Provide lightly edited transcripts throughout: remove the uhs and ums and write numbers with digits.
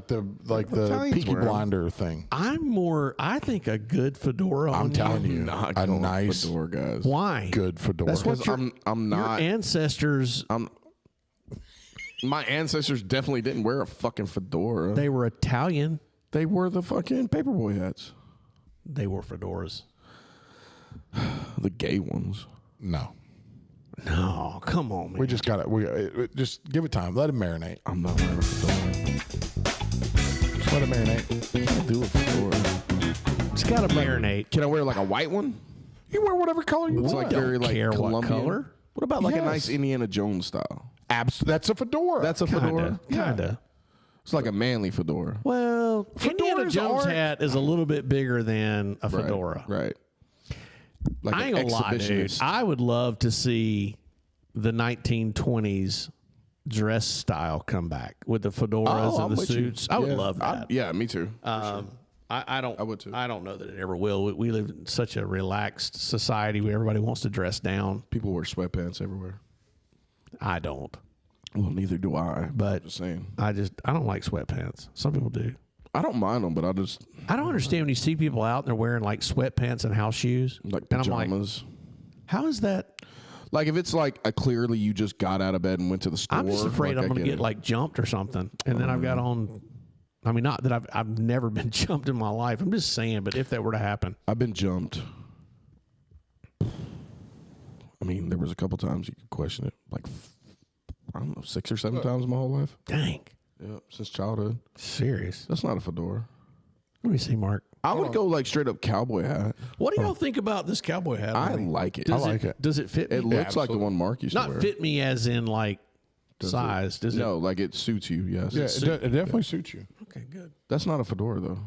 the Italians Peaky wear 'em. Blinder thing. I think a good fedora. I'm on telling you, Not a going nice, fedora, guys. Why? good fedora. That's what Because I'm not. Your ancestors, My ancestors definitely didn't wear a fucking fedora. they were Italian. They wore the fucking paperboy hats. They wore fedoras. The gay ones. No. No, come on, man. We just got it. Just give it time. Let it marinate. I'm not wearing a fedora. Just let it marinate. Can't do a fedora. It's got to marinate. Can I wear like a white one? You wear whatever color you It's want. like very like care what Colombian. color. What about like a Yes. nice Indiana Jones style? That's a fedora. That's a fedora. Kinda. It's like a manly fedora. Well, Indiana Fedoras Jones aren't- hat is a little bit bigger than a Right, fedora. Right. Like I ain't an gonna lie, dude. exhibitionist. I would love to see the 1920s dress style come back with the fedoras I'm and the with you. suits. I would Yeah, love that. yeah, me too. I don't. I would too. I don't know that it ever will. We live in such a relaxed society where everybody wants to dress down. People wear sweatpants everywhere. I don't. Well, neither do I. But just saying. I don't like sweatpants. Some people do. I don't mind them, but I I don't understand when you see people out and they're wearing like sweatpants and house shoes. like and I'm pajamas. like, how is that? Like if it's like a clearly you just got out of bed and went to the store. I'm just afraid like, I'm going to get it. like jumped or something. And then I've got on. I mean, not that I've never been jumped in my life. I'm just saying, but if that were to happen, I've been jumped. I mean, there was a couple times you could question it. Like, I don't know, 6 or 7 times my whole life. dang, Yeah, since childhood. serious. That's not a fedora. Let me see, Mark. I would go like straight up cowboy hat. What do y'all think about this cowboy hat? I on me? like it. Does I like it. Does it fit me? It looks like the absolutely. one Mark used to Not wear. fit me as in like size. Does No, like it suits you. Yes. Yeah, it definitely suits you. it? Okay, good. That's not a fedora though.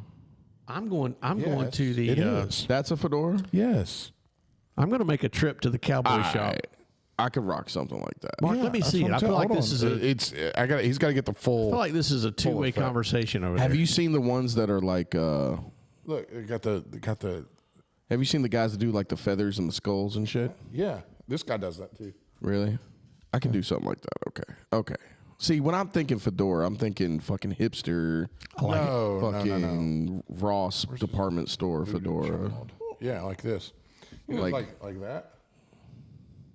I'm going Yes, to the. it is. That's a fedora. Yes. I'm going to make a trip to the cowboy shop. I could rock something like that. Mark, Yeah, let me that's see what it. I'm I feel telling- like hold this is on. a. It's. He's got to get the full. I feel like this is a two-way effect. conversation over Have there. you seen the ones that are like? Look, it got the. Have you seen the guys that do like the feathers and the skulls and shit? Yeah, this guy does that too. Really? I can do something like that. Okay. See, when I'm thinking fedora, I'm thinking fucking hipster, No, fucking Ross department store fedora. Yeah, like this. You know, Like- like that.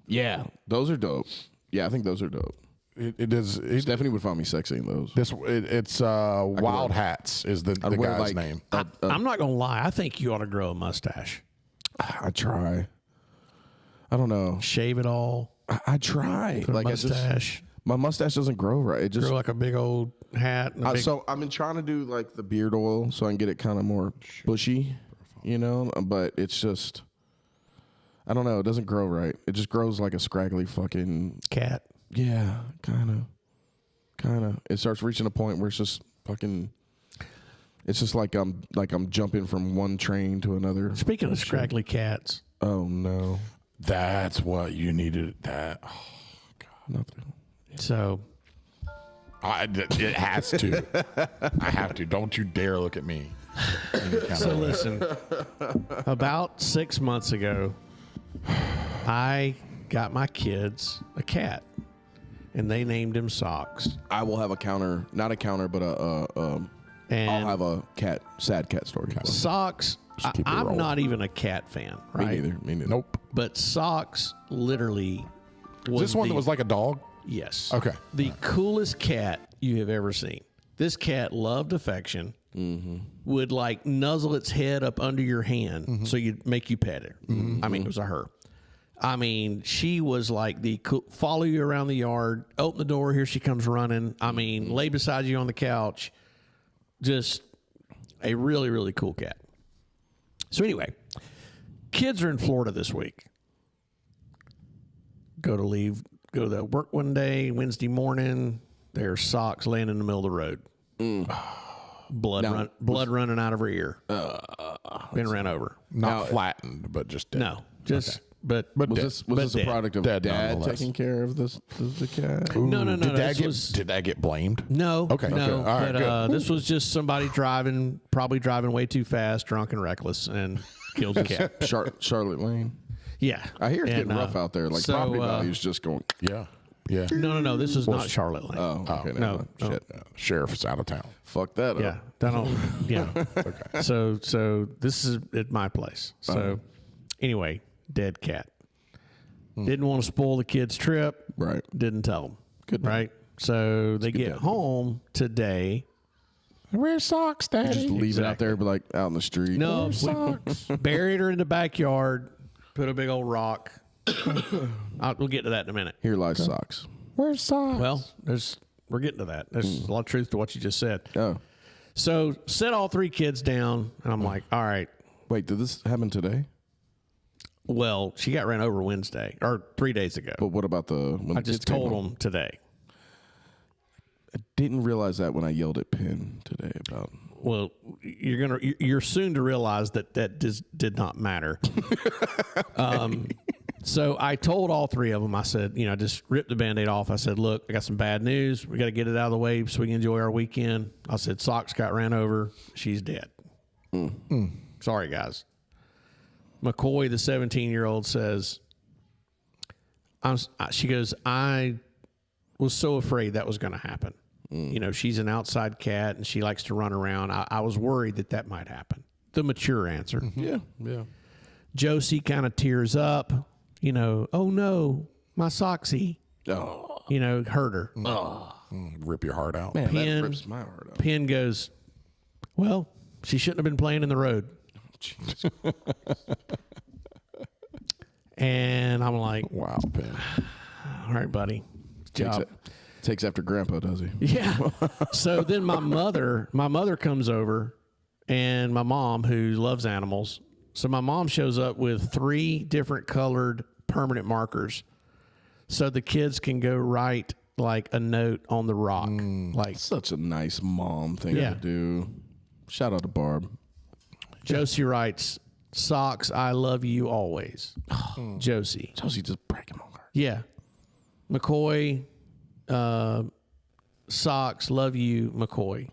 Yeah, those are dope. Yeah, I think those are dope. It is. Stephanie would find me sexy in those. It's Wild Hats is the wear, guy's like, name. I'm not going to lie. I think you ought to grow a mustache. I try. I don't know. Shave it all. I try. Put a Like mustache. my mustache doesn't grow right. It just Grow like a big old hat. And a big, so I've been trying to do like the beard oil so I can get it kind of more bushy, you know. But it's just, I don't know. It doesn't grow right. It just grows like a scraggly fucking. cat. Yeah, kind of. It starts reaching a point where it's just fucking. It's just like I'm jumping from one train to another. Speaking of scraggly cats, Oh no, That's what you needed. That. Oh, nothing. so it has to. I have to. Don't you dare look at me. so listen. About 6 months ago, I got my kids a cat, and they named him Socks. I will have a counter, not a counter, but And I'll have a sad cat story. Socks. keep it I'm rolling. not even a cat fan, Me right? neither. Me neither. Nope. But Socks literally was This one the, that was like a dog. yes. Okay. The coolest cat you have ever seen. This cat loved affection. Would like nuzzle its head up under your hand so you'd make you pet it. I mean, it was a her. I mean, she was like the follow you around the yard, open the door, here she comes running. I mean, lay beside you on the couch. Just a really, really cool cat. So anyway, kids are in Florida this week. Go to the work one day, Wednesday morning, there's Socks laying in the middle of the road. Blood running out of her ear. Been ran over. Not flattened, but just dead. No, just but Was dead. this a dead. product of Dead dad nonetheless. taking care of the cat? no. Did that get blamed? No. Okay, No. okay. All right, but good. this was just somebody probably driving way too fast, drunk and reckless, and killed the cat. Charlotte Lane. Yeah. I hear it's And, getting rough out there. Like so, property values just going. Yeah. Yeah. No. This is not Charlotte Lane. Oh, okay. never no, mind. no. Shit. Sheriff's out of town. Fuck that up. Yeah, I don't. Yeah. Okay. So this is at my place. So anyway, dead cat. Didn't want to spoil the kids' trip. Right. Didn't tell them. Good. Right. So they get dad. home today. Where's socks, Daddy? Just leave it out there, but like out in the street. No, we buried her in the backyard. Put a big old rock. We'll get to that in a minute. Here lies socks. Where's socks? Well, we're getting to that. There's a lot of truth to what you just said. Oh. So set all 3 kids down, and I'm like, all right. Wait, did this happen today? Well, she got ran over Wednesday or 3 days ago. But what about I just told them today. I didn't realize that when I yelled at Penn today about. Well, you're soon to realize that did not matter. So I told all 3 of them. I said, I just ripped the Band-Aid off. I said, look, I got some bad news. We got to get it out of the way so we can enjoy our weekend. I said, Socks got ran over. She's dead. Sorry, guys. McCoy, the 17-year-old, says, she goes, I was so afraid that was going to happen. She's an outside cat and she likes to run around. I was worried that might happen. The mature answer. Yeah. Josie kind of tears up. Oh no, my Soxy. Oh. Hurt her. Rip your heart out. Man, Penn- that rips my heart out. Penn goes, well, she shouldn't have been playing in the road. Jesus. And I'm like, Wow, Penn. all right, buddy. Job. Takes after Grandpa, does he? Yeah. So then my mother comes over, and my mom, who loves animals. So my mom shows up with 3 different colored permanent markers, so the kids can go write like a note on the rock. Like Such a nice mom thing Yeah. to do. Shout out to Barb. Josie writes, Socks, I love you always. Josie. Josie just breaking my heart. Yeah. McCoy, Socks, love you, McCoy.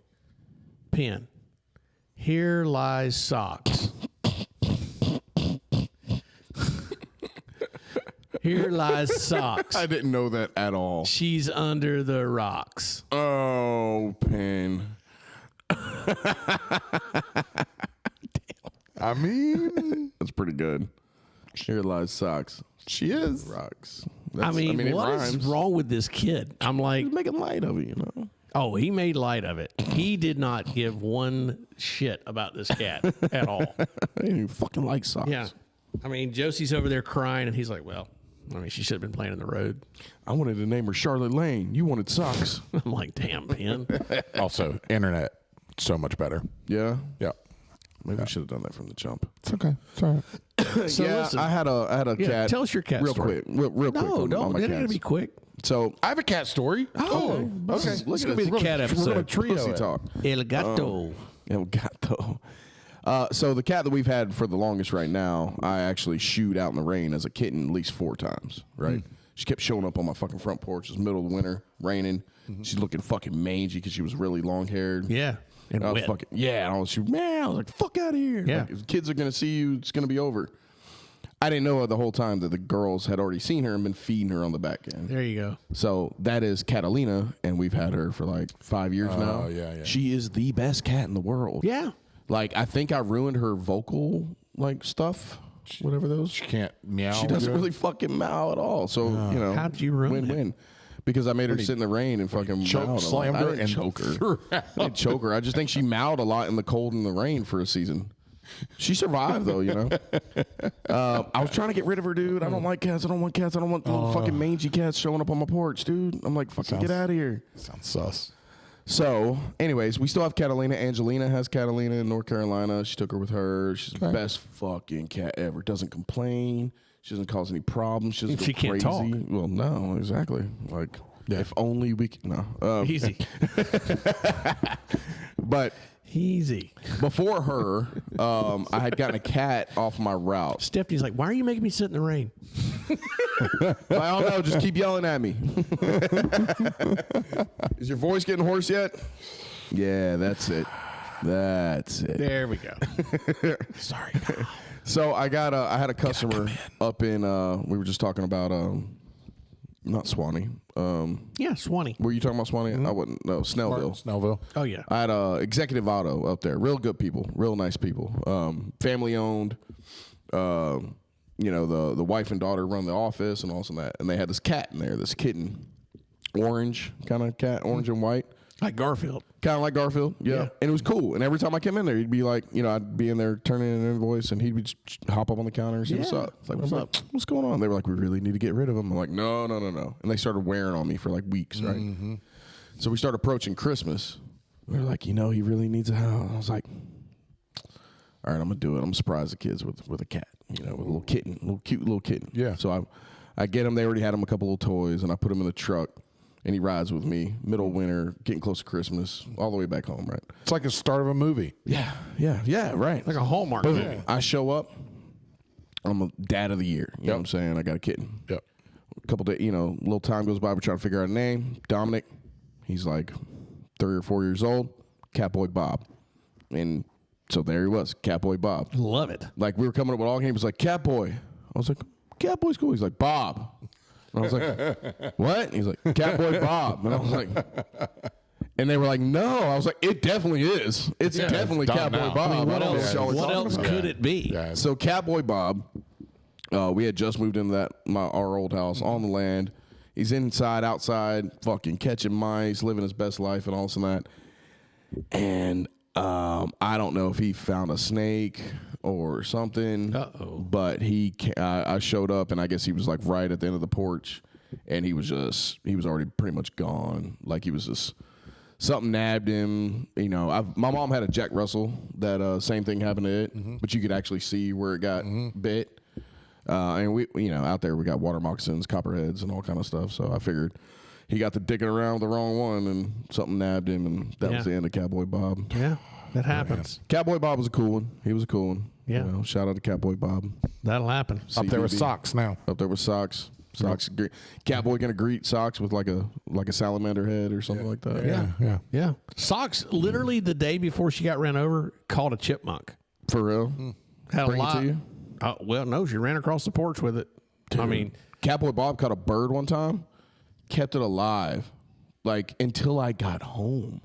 Penn. Here lies Socks. Here lies Socks. I didn't know that at all. She's under the rocks. Oh, Penn. I mean, That's pretty good. Here lies socks. she is. Rocks. I mean, it what is rhymes. wrong with this kid? I'm like, He's making light of it, oh, he made light of it. He did not give one shit about this cat at all. I didn't even fucking like socks. Yeah. I mean, Josie's over there crying, and he's like, well, she should have been playing in the road. I wanted to name her Charlotte Lane. You wanted socks. I'm like, damn, Penn. Also, internet, so much better. Yeah. Yeah. Maybe we should have done that from the jump. It's okay. It's all right. So yeah, listen, I had a yeah, cat. tell us your cat real story. quick. Real quick. No, on don't. my It's going to cats. be quick. So I have a cat story. Oh, okay. This is going to be the cat We're episode. gonna trio Pussy it. talk. El gato. El gato. So the cat that we've had for the longest right now, I actually shooed out in the rain as a kitten at least 4 times. Right. She kept showing up on my fucking front porch. It was middle of the winter, raining. She's looking fucking mangy because she was really long haired. Yeah. And I was wet. fucking I was like, fuck out of here. Yeah. Like, if kids are gonna see you, it's gonna be over. I didn't know the whole time that the girls had already seen her and been feeding her on the back end. There you go. So that is Catalina, and we've had her for like 5 years now. yeah. She is the best cat in the world. Yeah. Like, I think I ruined her vocal like stuff, whatever those. She can't meow. She doesn't really fucking meow at all. So How'd you ruin it? win-win. Because I made her sit in the rain and fucking choke mowed a lot. slammed I her didn't and choke her. threw her I didn't choke her. I just think she mowed a lot in the cold and the rain for a season. She survived though, I was trying to get rid of her, dude. I don't like cats. I don't want cats. I don't want little fucking mangy cats showing up on my porch, dude. I'm like, fucking get out of here. Sounds sus. So, anyways, we still have Catalina. Angelina has Catalina in North Carolina. She took her with her. She's the best fucking cat ever. Doesn't complain. She doesn't cause any problems. She doesn't go She can't crazy. talk. Well, no, exactly. Like, if only we could. No. Easy. But Easy. before her, I had gotten a cat off my route. Stephanie's like, why are you making me sit in the rain? I don't know. Just keep yelling at me. Is your voice getting hoarse yet? Yeah, that's it. That's it. There we go. Sorry. So I had a customer up in we were just talking about Not Swanee. Yeah, Swanee. Were you talking about Swanee? I wouldn't. No, Snellville. Snellville. Oh yeah. I had Executive Auto up there. Real good people. Real nice people. Family owned. You know, the wife and daughter run the office and all that. And they had this cat in there, this kitten. Orange kind of cat, orange and white. Like Garfield. Kind of like Garfield, yeah. And it was cool. And every time I came in there, he'd be like, you know, I'd be in there turning in an invoice, and he'd just hop up on the counter and see what's up. It's like, what's up? What's going on? They were like, we really need to get rid of him. I'm like, no. And they started wearing on me for like weeks, right? Mm-hmm. So we started approaching Christmas. We were like, you know, he really needs a house. I was like, all right, I'm gonna do it. I'm gonna surprise the kids with a cat, you know, with a little kitten, cute little kitten. Yeah. So I get him. They already had him a couple little toys, and I put him in the truck. And he rides with me, middle of winter, getting close to Christmas, all the way back home, right? It's like the start of a movie. Yeah, right. Like a Hallmark movie. I show up, I'm a dad of the year. You know what I'm saying? I got a kitten. Yep. A couple days, you know, a little time goes by, we're trying to figure out a name. Dominic, he's like 3 or 4 years old. Cowboy Bob. And so there he was, Cowboy Bob. Love it. Like, we were coming up with all games. He was like, Catboy. I was like, Catboy's cool. He's like, Bob. And I was like, what? And he's like, Cowboy Bob. And I was like, and they were like, no. I was like, it definitely is. It's definitely it's Cowboy now. Bob. I mean, what What else could it be? Yeah. So Cowboy Bob, we had just moved into our old house on the land. He's inside, outside, fucking catching mice, living his best life and all this and that. And I don't know if he found a snake or something. But I showed up, and I guess he was like right at the end of the porch, and he was already pretty much gone. Like, he was just, something nabbed him. You know, my mom had a Jack Russell that same thing happened to it, but you could actually see where it got bit. And we, you know, out there we got water moccasins, copperheads, and all kind of stuff. So I figured he got to dicking around with the wrong one, and something nabbed him, and that was the end of Cowboy Bob. Yeah, that happens. Cowboy Bob was a cool one. He was a cool one. Yeah. You know, shout out to Cowboy Bob. That'll happen. Up there with CBD. socks now. Up there with socks. Socks. Cowboy gonna greet socks with like a salamander head or something like that. Yeah. Socks, literally the day before she got ran over, called a chipmunk. For real. Had Bring a it lot. to you? Well, no, she ran across the porch with it. I mean, Cowboy Bob caught a bird one time, kept it alive, like until I got home.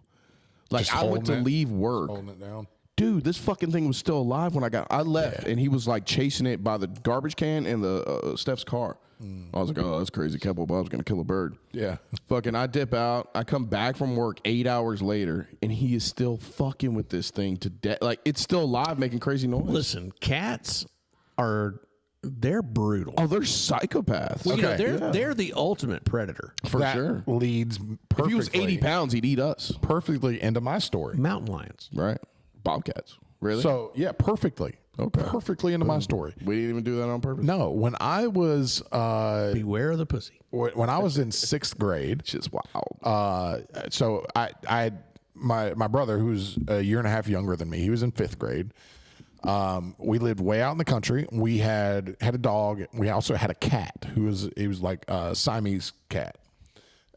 Like, Just I went to holding it? leave work. Holding it down. Dude, this fucking thing was still alive when I left, and he was like chasing it by the garbage can in the Steph's car. I was like, oh, that's crazy. Cowboy Bob's gonna kill a bird. Yeah. Fucking, I dip out. I come back from work 8 hours later, and he is still fucking with this thing to death. Like, it's still alive, making crazy noise. listen, cats they're brutal. Oh, they're psychopaths. Well, you know, Okay. they're the ultimate predator. For That sure. leads If perfectly, he was 80 pounds, he'd eat us. perfectly into my story. Mountain lions. Right? Bobcats. Really? So, yeah, perfectly. Okay. Perfectly into my story. We didn't even do that on purpose? No, when I was Beware of the pussy. when I was in 6th grade, Shit's wild. so I my brother, who's a year and a half younger than me, he was in 5th grade. We lived way out in the country. We had a dog. We also had a cat he was like a Siamese cat,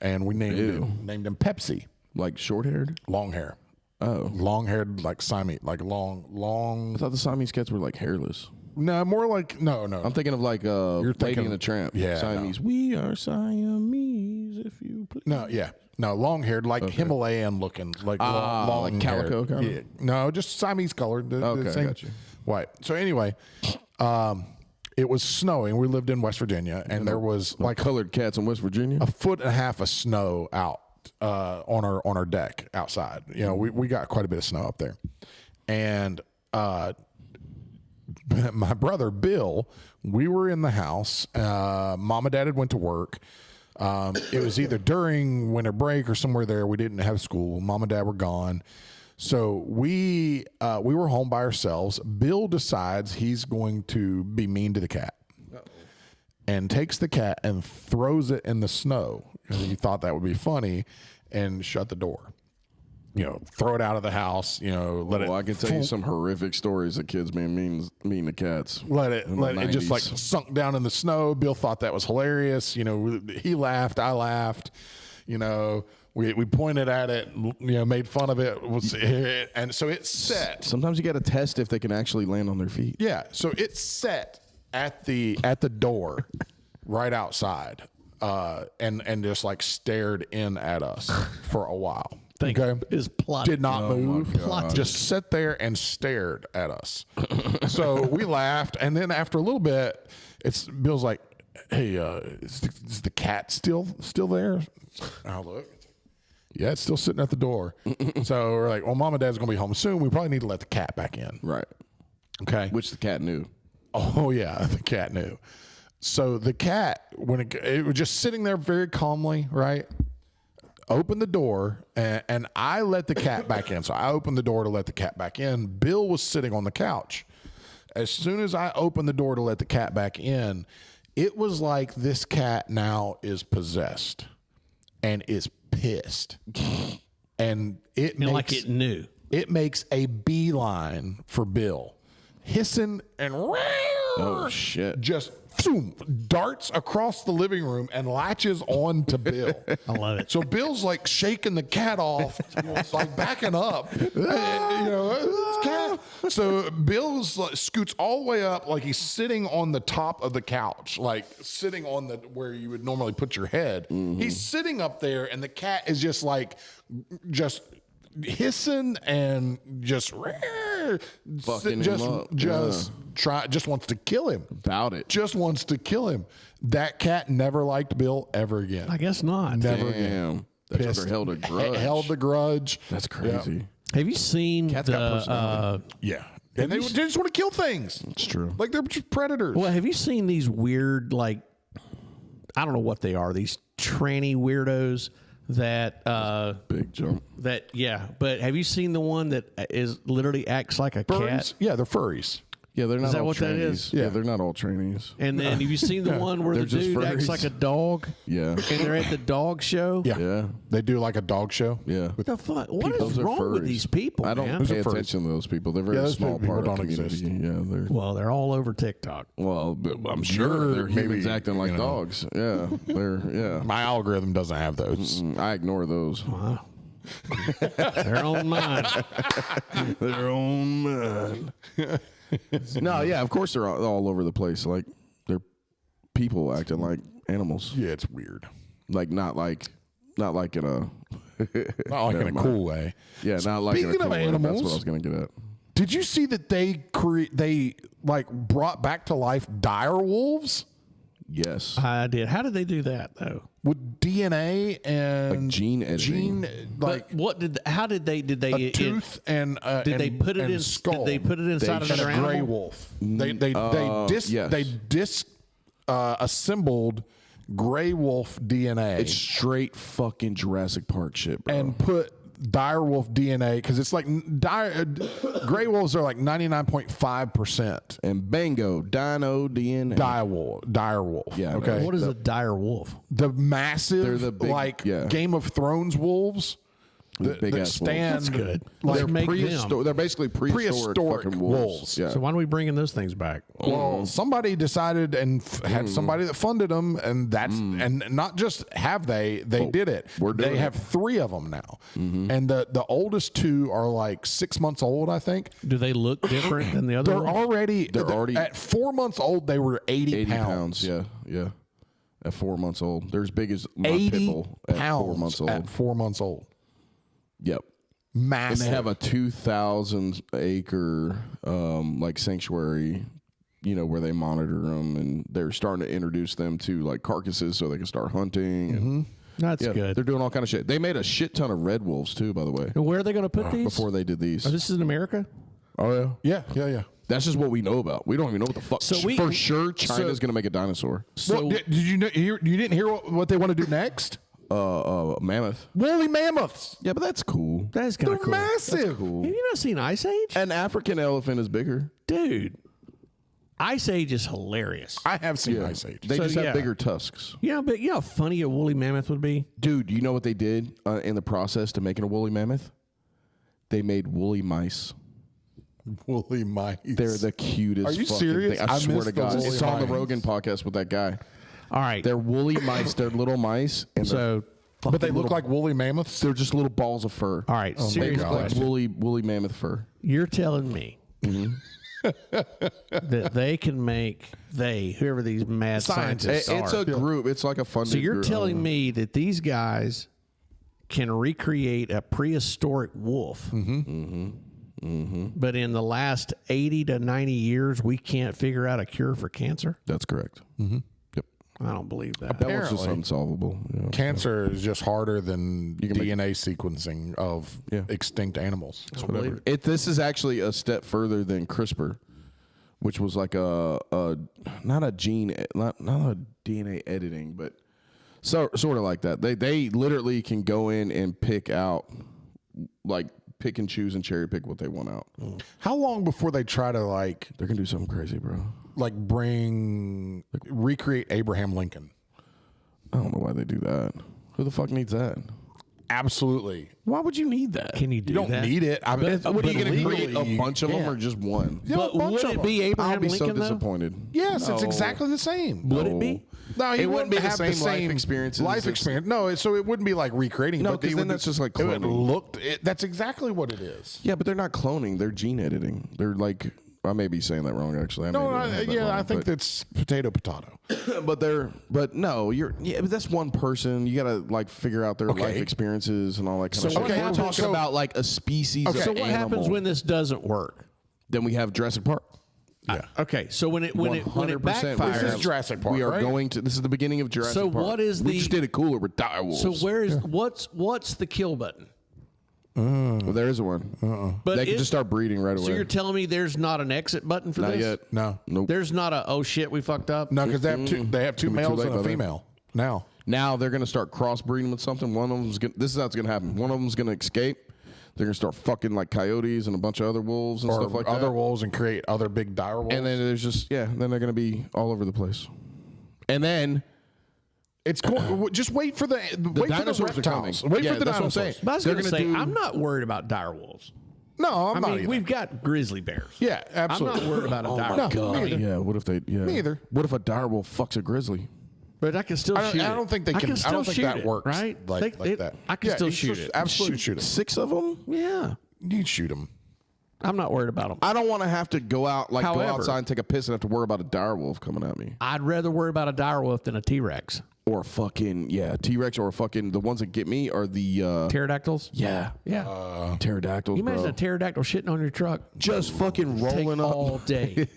and we named him Pepsi. Like short-haired? Long hair. Oh. Long haired, like Siamese, like long. I thought the Siamese cats were like hairless. No, more like no. I'm thinking of like Lady thinking- and the Tramp. Yeah, Siamese. We are Siamese, if you please. No, long haired, like Himalayan looking, like long like calico kind of? Yeah. No, just Siamese colored. The same got you. white. So anyway, it was snowing. We lived in West Virginia, and there was Like colored cats in West Virginia? a foot and a half of snow out on our deck outside. You know, we got quite a bit of snow up there, and my brother Bill, we were in the house. Mom and Dad had went to work. It was either during winter break or somewhere there. We didn't have school. Mom and Dad were gone. So we were home by ourselves. Bill decides he's going to be mean to the cat. And takes the cat and throws it in the snow. He thought that would be funny, and shut the door. You know, throw it out of the house. You know, let it. Well, I can tell you some horrific stories of kids being mean to cats. Let it just like 90s. sunk down in the snow. Bill thought that was hilarious. You know, he laughed. I laughed. You know, we pointed at it. You know, made fun of it. And so it set. Sometimes you got to test if they can actually land on their feet. Yeah. So it set at the door, right outside. and just like stared in at us for a while. Is plotting. Did not move. Plotting. Just sat there and stared at us. So we laughed, and then after a little bit, Bill's like, "Hey, is the cat still there?" I'll look. Yeah, it's still sitting at the door. So we're like, "Well, Mom and Dad's gonna be home soon. We probably need to let the cat back in." Right. Okay. Which the cat knew. Oh yeah, the cat knew. So the cat, when it was just sitting there very calmly, right? Opened the door, and I let the cat back in. So I opened the door to let the cat back in. Bill was sitting on the couch. As soon as I opened the door to let the cat back in, it was like this cat now is possessed and is pissed. And it makes, like it knew. It makes a beeline for Bill, hissing and Oh shit! just darts across the living room and latches on to Bill. I love it. So Bill's like shaking the cat off, it's like backing up. It's cat. So Bill's like, scoots all the way up, like he's sitting on the top of the couch, like sitting on the where you would normally put your head. He's sitting up there, and the cat is just hissing and just Fucking him up. just wants to kill him. About it. Just wants to kill him. That cat never liked Bill ever again. I guess not. Never again. Damn. That Pissed. sucker held a grudge. Held the grudge. That's crazy. Have you seen Cat's got personality. Yeah. And they just want to kill things. It's true. Like they're just predators. well, have you seen these weird, like, I don't know what they are, these tranny weirdos that Big jump. but have you seen the one that is literally acts like a cat? Furries? Yeah, they're furries. Yeah, they're not that all what that trainees. is? Yeah, Yeah. they're not all trainees. And then have you seen the one where the They're just dude acts furries. like a dog Yeah. and they're at the dog show? Yeah. Yeah. They do like a dog show. Yeah. What the fuck? What is Those are wrong with furries. these people, I don't man? pay Those are furries. attention to those people. They're a very those small people part of the don't community. exist. Yeah, they're Well, they're all over TikTok. well, I'm sure they're humans maybe, acting like you know. dogs. Yeah, they're My algorithm doesn't have those. I ignore those. Wow. Their own mind. Their own man. No, yeah, of course they're all over the place. Like they're people acting like animals. Yeah, it's weird. Like not like in a Not like Never in a mind. cool way. yeah, not like in a Speaking cool of way. That's animals- what I was gonna get at. Did you see that they like brought back to life dire wolves Yes, I did. How did they do that though? with DNA and Like gene editing. like But what did? How did they? Did they? a tooth and Did they put it and in? skull. Did they put it inside of and another a gray animal? wolf. They yes. assembled gray wolf DNA it's straight fucking Jurassic Park shit, bro. and put dire wolf DNA because it's like gray wolves are like 99.5% And bango, dino DNA. dire wolf. Yeah, Okay. What is a dire wolf? The massive, They're the big- like yeah. Game of Thrones wolves The big that ass stand That's good. like Let's make They're basically prehistoric fucking wolves. Yeah. So why are we bringing those things back? Well, somebody decided and had somebody that funded them, and that's and not just have they did it. we're doing they have it. 3 of them now, and the oldest 2 are like 6 months old, I think. Do they look different than the other They're ones? already at 4 months old. They were 80 pounds. Yeah, yeah. At 4 months old, they're as big as my pit 80 bull at pounds 4 months old. at 4 months old. Yep. And Massive. they have a 2,000 acre like sanctuary, where they monitor them, and they're starting to introduce them to like carcasses so they can start hunting. And, That's yeah, good. they're doing all kind of shit. They made a shit ton of red wolves too, by the way, And where are they going to put these? before they did these. Oh, this is in America. Oh yeah. yeah. That's just what we know about. We don't even know what the fuck. So we- for sure, China's going to make a dinosaur. So Well, did you know? You didn't hear what they want to do next? Mammoth. Woolly mammoths. Yeah, but that's cool. that is kind They're of cool. massive. Cool. Have you not seen Ice Age? An African elephant is bigger. Dude, Ice Age is hilarious. I have seen Ice Age. They So, just yeah. have bigger tusks. But you know how funny a woolly mammoth would be? Dude, you know what they did in the process to making a woolly mammoth? They made woolly mice. Woolly mice. They're the cutest. Are you fucking serious? thing. I I swear missed to the God, woolly it's on the mice. Rogan podcast with that guy. All right. They're woolly mice. They're little mice, and So, But they look like woolly mammoths. they're just little balls of fur. all right, They serious look like question. woolly mammoth fur. You're telling me that they can make whoever these mad scientists are. It's a group. It's like a funded So you're group. telling me that these guys can recreate a prehistoric wolf, but in the last 80 to 90 years, we can't figure out a cure for cancer? That's correct. Yep. I don't believe that. That was just Apparently. unsolvable. Yeah. Cancer is just harder than DNA sequencing of Yeah. extinct animals. I don't believe it. This is actually a step further than CRISPR, which was like not a DNA editing, but sort of like that. They literally can go in and pick and choose and cherry pick what they want out. How long before they try to They're gonna do something crazy, bro. recreate Abraham Lincoln? I don't know why they do that. Who the fuck needs that? Absolutely. Why would you need that? Can you do You don't that? need it. What are you going to create legally, a bunch of them yeah. or just one? Yeah, But a bunch would of it them. be I'll Abraham be so Lincoln, though? disappointed. Yes, it's No. exactly the same. Would it be? No, It you wouldn't be the have same life experiences. Life It's- experience. No, so it wouldn't be like recreating. No, but they 'cause then would- that's just like it would cloning. that's exactly what it is. Yeah, but they're not cloning. They're gene editing. They're like, I may be saying that wrong, actually. I think that's potato. But that's one person. You got to like figure out their life experiences and all that kind of So shit. what We're happens- talking about like a species of So what animal. happens when this doesn't work? Then we have Jurassic Park. Okay, so when it 100%. backfires, This is Jurassic Park, We are right? going to. This is the beginning of Jurassic So Park. what is We the- just did it cooler with dire wolves. so where is what's the kill button? Well, there is one. But They can it- just start breeding right away. So you're telling me there's not an exit button for Not this? yet. No. Nope. There's not a oh shit we fucked up. No, because they have two. They have two It's gonna be too males late and a by then. female now. Now they're going to start crossbreeding with something. One of them's gonna, this is how it's going to happen. One of them's going to escape. They're going to start fucking like coyotes and a bunch of other wolves and Or stuff like other that. wolves and create other big dire wolves. And then there's just then they're going to be all over the place. And then it's cool. Just wait for the dinosaurs are coming. reptiles. Wait Yeah, for the that's what I'm dinosaurs. saying. But I was They're going to gonna say do- I'm not worried about dire wolves. No, I'm I not mean, either. we've got grizzly bears. Yeah, absolutely. I'm not worried about a dire wolf. God. I mean, yeah, what if they? Yeah, Me either. What if a dire wolf fucks a grizzly? but I can still I shoot it. don't think they can. I still don't think shoot that it, works. right? Like that. I can still you shoot it. Absolutely shoot them. 6 of them? Yeah, You shoot them. I'm not worried about them. I don't want to have to go out go However- outside and take a piss and have to worry about a dire wolf coming at me. I'd rather worry about a dire wolf than a T-Rex. Or fucking T-Rex or fucking the ones that get me are the Pterodactyls? yeah pterodactyls. You imagine bro. a pterodactyl shitting on your truck? Just fucking Take rolling up all day.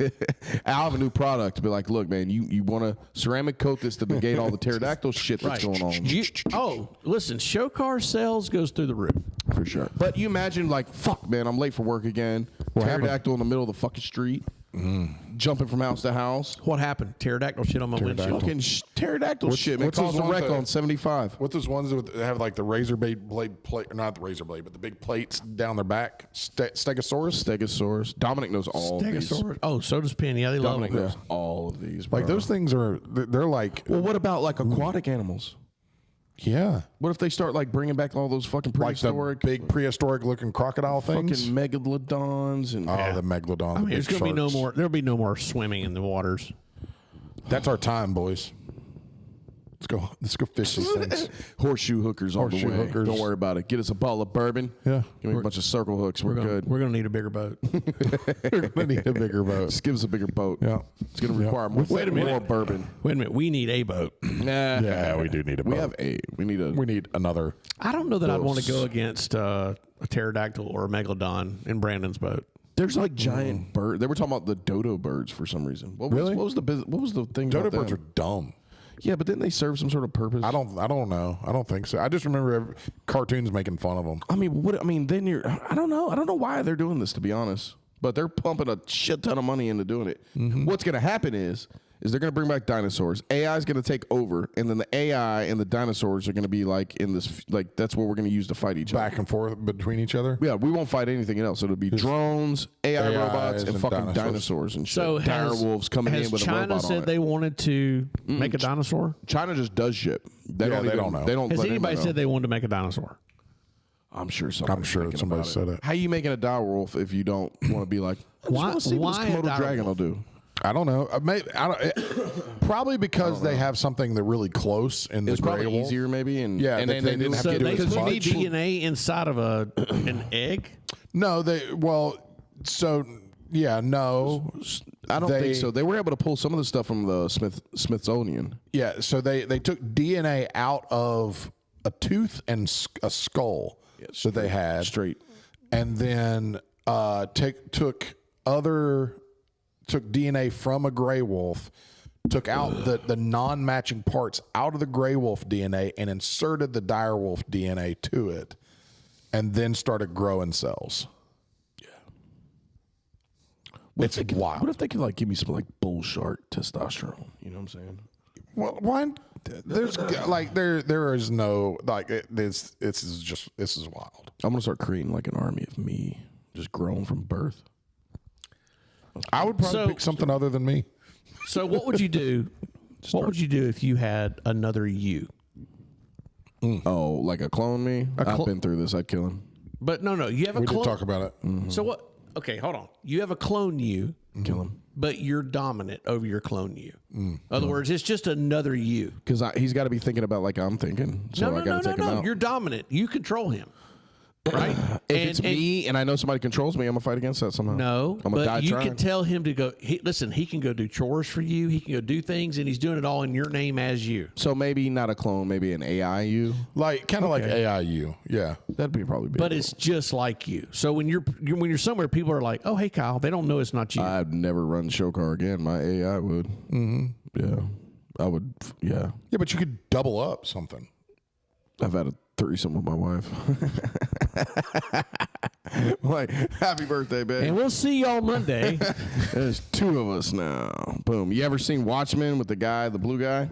I'll have a new product. Be like, look, man, you want to ceramic coat this to negate all the pterodactyl shit that's going on. Listen, show car sales goes through the roof. For sure. But you imagine, like, fuck, man, I'm late for work again. Pterodactyl in the middle of the fucking street, jumping from house to house. What happened? Pterodactyl shit on my windshield. Fucking pterodactyl shit, man. what's those Caused a ones wreck that- on 75. What those ones that have like the razor blade plate, not the razor blade, but the big plates down their back? Stegosaurus. Stegosaurus. Dominic knows all of these. Stegosaurus. Oh, so does Penny. Yeah, they love Dominic them. knows all of these, bro. Like those things are. They're like. Well, what about, like, aquatic animals? Yeah. What if they start, like, bringing back all those fucking Like the prehistoric, big prehistoric looking crocodile fucking things. megalodons and... Oh, the megalodon. I mean, there's going to be no more. There'll be no more swimming in the waters. That's our time, boys. Let's go fish these things. Horseshoe hookers on the Horseshoe way. hookers. Don't worry about it. Get us a bottle of bourbon. Yeah. Give me a bunch of circle hooks. We're good. We're going to need a bigger boat. We're gonna need a bigger boat. Just give us a bigger boat. Yeah. It's going to require more, Wait a minute. more bourbon. Wait a minute. We need a boat. Nah. Yeah, we do need a boat. We have a. We need a. We need another. I don't know that I'd want to go against a pterodactyl or a megalodon in Brandon's boat. There's like giant bird. They were talking about the dodo birds for some reason. What was, Really? What was the thing? Dodo about birds are them? dumb. Yeah, but didn't they serve some sort of purpose? I don't know. I don't think so. I just remember cartoons making fun of them. I mean, what? I mean, then you're. I don't know. I don't know why they're doing this, to be honest. But they're pumping a shit ton of money into doing it. What's going to happen is they're going to bring back dinosaurs. AI is going to take over, and then the AI and the dinosaurs are going to be like in this, like that's what we're going to use to fight each other. Back and forth between each other. Yeah, we won't fight anything else. It'll be drones, AI AIs robots, and and fucking dinosaurs. dinosaurs and shit. So Dire wolves coming in has with a China robot said on it. they wanted to make a dinosaur? China just does shit. They Yeah, don't they even, don't know. They don't. Has let anybody know. said they wanted to make a dinosaur? I'm sure somebody said it. How you making a dire wolf if you don't want to be like? I just Why- wanna see what why this a Komodo dire dragon wolf? will do. I don't know. Probably because they have something that really close in the It's gray probably wolf. easier, maybe. And Yeah, and that then they they didn't have So to do they, as because you much. need DNA inside of an egg. No, so Yeah, no. I don't think so. They were able to pull some of the stuff from the Smithsonian. Yeah, so they took DNA out of a tooth and a skull that they had. Straight. And then took DNA from a gray wolf, took out the non-matching parts out of the gray wolf DNA and inserted the dire wolf DNA to it, and then started growing cells. Yeah. It's wild. What if they could like give me some like bull shark testosterone? You know what I'm saying? Well, why? There's like there is no like this is wild. I'm gonna start creating like an army of me, just grown from birth. I would probably pick something other than me. So what would you do? What would you do if you had another you? Oh, like a clone me? I've been through this. I'd kill him. But no, you have a We clone. did talk about it. Mm-hmm. So what? Okay, hold on. You have a clone you, Kill him. but you're dominant over your clone you. In other words, it's just another you. Because he's got to be thinking about like I'm thinking. So I got to take him out. You're dominant. You control him, right? If it's me and I know somebody controls me, I'm gonna fight against that somehow. No, I'm gonna die but you trying. can tell him to go. Listen, he can go do chores for you. He can go do things, and he's doing it all in your name as you. So maybe not a clone, maybe an AI you. Like kind of like AIU. Yeah. That'd be probably. But it's just like you. So when you're somewhere, people are like, "Oh, hey, Kyle." They don't know it's not you. I'd never run show car again. My AI would. Mm-hmm. Yeah, I would. Yeah, Yeah, but you could double up something. I've had a threesome with my wife. Like, happy birthday, babe. And we'll see y'all Monday. There's two of us now. Boom. You ever seen Watchmen with the guy, the blue guy?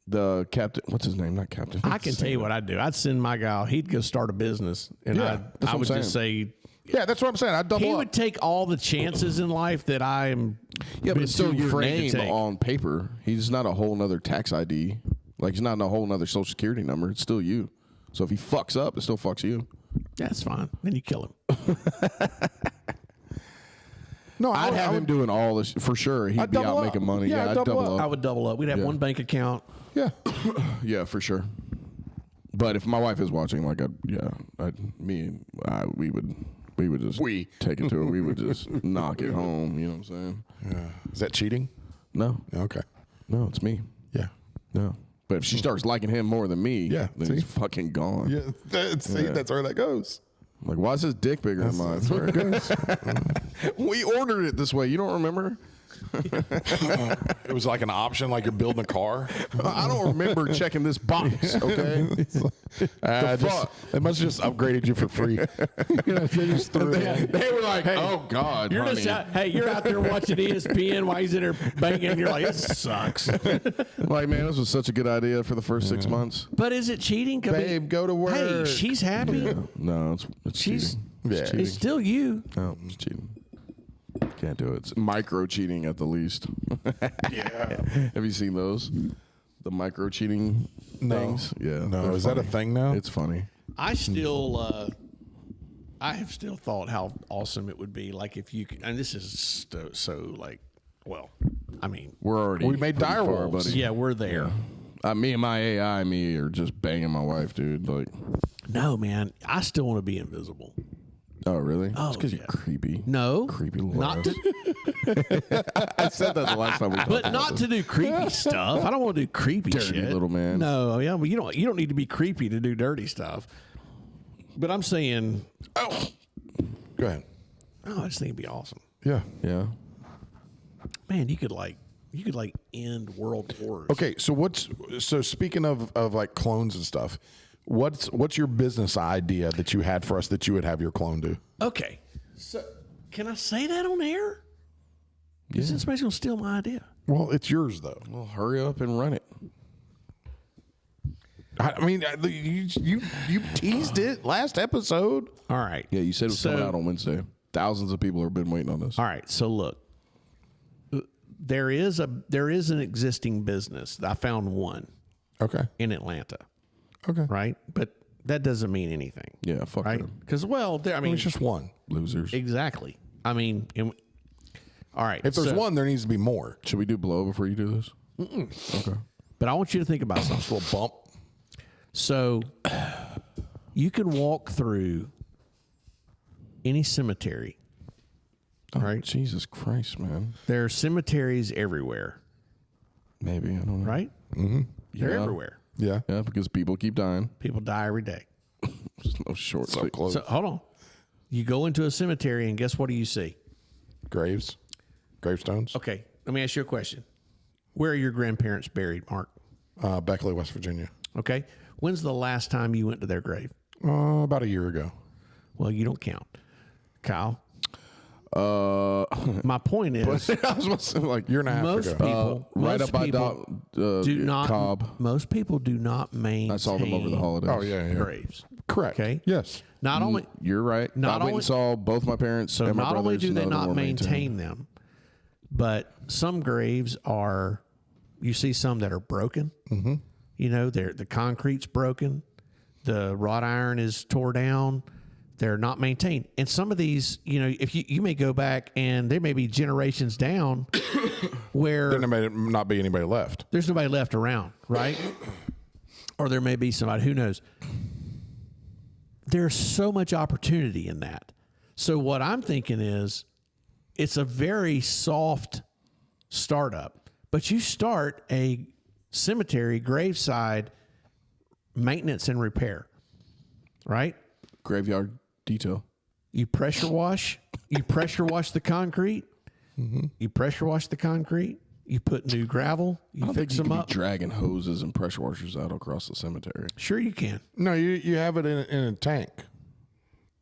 The captain. What's his name? Not captain. I can tell you what I'd do. I'd send my guy. He'd go start a business, and Yeah, I would just say Yeah, that's what I'm saying. I'd double he up. would take all the chances in life that I am. Yeah, but it's still your afraid name to take. on paper. He's not a whole nother tax ID. Like, he's not a whole nother social security number. It's still you. So if he fucks up, it still fucks you. That's fine. Then you kill him. No, I'd have him doing all this for sure. He'd I'd be out double up. making money. Yeah, Yeah, I'd I'd double double up. I up. would double up. We'd have one bank account. Yeah. Yeah, for sure. But if my wife is watching, like, we would just take it to her. We would just knock it home. You know what I'm saying? Yeah. Is that cheating? No, Okay. no, it's me. Yeah. No. But if she starts liking him more than me, Yeah, then see? he's fucking gone. Yeah. That's where that goes. I'm like, why is his dick bigger than mine? That's where it goes. We ordered it this way. You don't remember? It was like an option, like you're building a car. I don't remember checking this box. Okay. They must have just upgraded you for free. They just threw it in. They were like, "Oh God, You're honey." just out, you're out there watching ESPN while he's in there banging, and you're like, this sucks. Like, man, this was such a good idea for the first 6 months. But is it cheating? Babe, go to work. Hey, she's happy. No, it's She's- cheating. Yeah. It's cheating. It's still you. No, it's cheating. Can't do it. It's micro cheating at the least. Yeah. Have you seen those? The micro cheating things? Yeah. No, they're is that a funny. thing now? It's funny. I have still thought how awesome it would be, like if you could, and this is so like, well, I mean, We're already We made pretty dire far, wolves. yeah, we're there. Me and my AI, me are just banging my wife, dude. Like, No, man, I still want to be invisible. oh really? Oh, it's because yeah. you're creepy. No, Creepy little not ass. to, I said that the last time we talked. but not to do creepy stuff. I don't want to do creepy Dirty shit. little man. No, yeah, but you don't need to be creepy to do dirty stuff. But I'm saying, Go ahead. I just think it'd be awesome. Yeah. Yeah. Man, you could end world wars. Okay, so speaking of like clones and stuff, what's your business idea that you had for us that you would have your clone do? Okay, so can I say that on air? Is somebody's gonna steal my idea? Well, it's yours though. Well, hurry up and run it. I mean, you teased it last episode. All right. Yeah, you said it was coming out on Wednesday. Thousands of people have been waiting on this. All right. So look, there is an existing business. I found one Okay. in Atlanta. Okay. Right, but that doesn't mean anything. Yeah, fuck Right? them. Because I mean, it's just one. Losers. exactly. I mean, all right. If there's so- one, there needs to be more. Should we do blow before you do this? Okay. but I want you to think about something. Just a little bump. So you can walk through any cemetery right? Jesus Christ, man. There are cemeteries everywhere, Maybe, I don't know. right? Mm-hmm. They're Yeah. everywhere. Yeah. Yeah, because people keep dying. People die every day. There's no short. So close. So hold on. You go into a cemetery and guess what do you see? Graves. Gravestones. Okay, let me ask you a question. Where are your grandparents buried, Mark? Beckley, West Virginia. Okay. When's the last time you went to their grave? About a year ago. Well, you don't count. Kyle? Uh, My point is, I was about to say, like, Year and a half most ago. people, right most up by people do not Cobb. Most people do not maintain I saw them over the holidays. Oh, yeah, yeah. graves. Correct. Okay. Yes. Not only You're right. Not I went only- and saw both my parents so and my not brothers. only do they none of them not were maintain them, but some graves are. You see some that are broken. Mm-hmm. You know, the concrete's broken, the wrought iron is tore down. They're not maintained, and some of these, you know, if you may go back and there may be generations down where Then there may not be anybody left. there's nobody left around, right? Or there may be somebody, who knows? There's so much opportunity in that. So what I'm thinking is it's a very soft startup, but you start a cemetery graveside maintenance and repair, right? Graveyard detail. You pressure wash the concrete. Mm-hmm. You pressure wash the concrete. You put new gravel. You fix them up. Dragging hoses and pressure washers out across the cemetery. Sure, you can. No, you have it in a tank,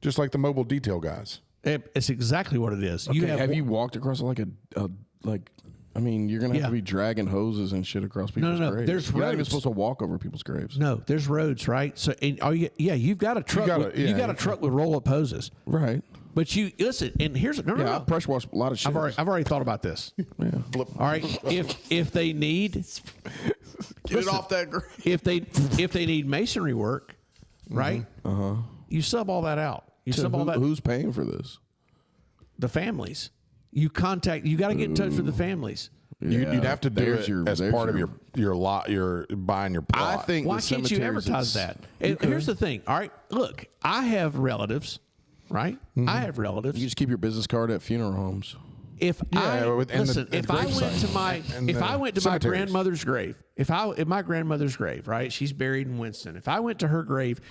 just like the mobile detail guys. It's exactly what it is. Okay, have you walked across like I mean, you're gonna have Yeah. to be dragging hoses and shit across people's no, graves. there's You're not even roads. supposed to walk over people's graves. No, there's roads, right? So, you've got a truck. You got a truck with roll-up hoses, Right. but you listen. And here's no. Yeah, I pressure wash a lot of shit. I've already thought about this. Flip. All right, if they need Get it off that grave. if they need masonry work, right? You sub all that out. You sub all that. Who's paying for this? The families. You got to get in touch with the families. You'd have to do There's it as part of your lot. You're buying your plot. I think Why the can't you cemeteries, advertise that? And here's the thing. All right, look, I have relatives, right? I have relatives. you just keep your business card at funeral homes. If Yeah, I and the listen, if I went gravesite to my and if the I went to my cemeteries. grandmother's grave, if my grandmother's grave, right? She's buried in Winston. If I went to her grave,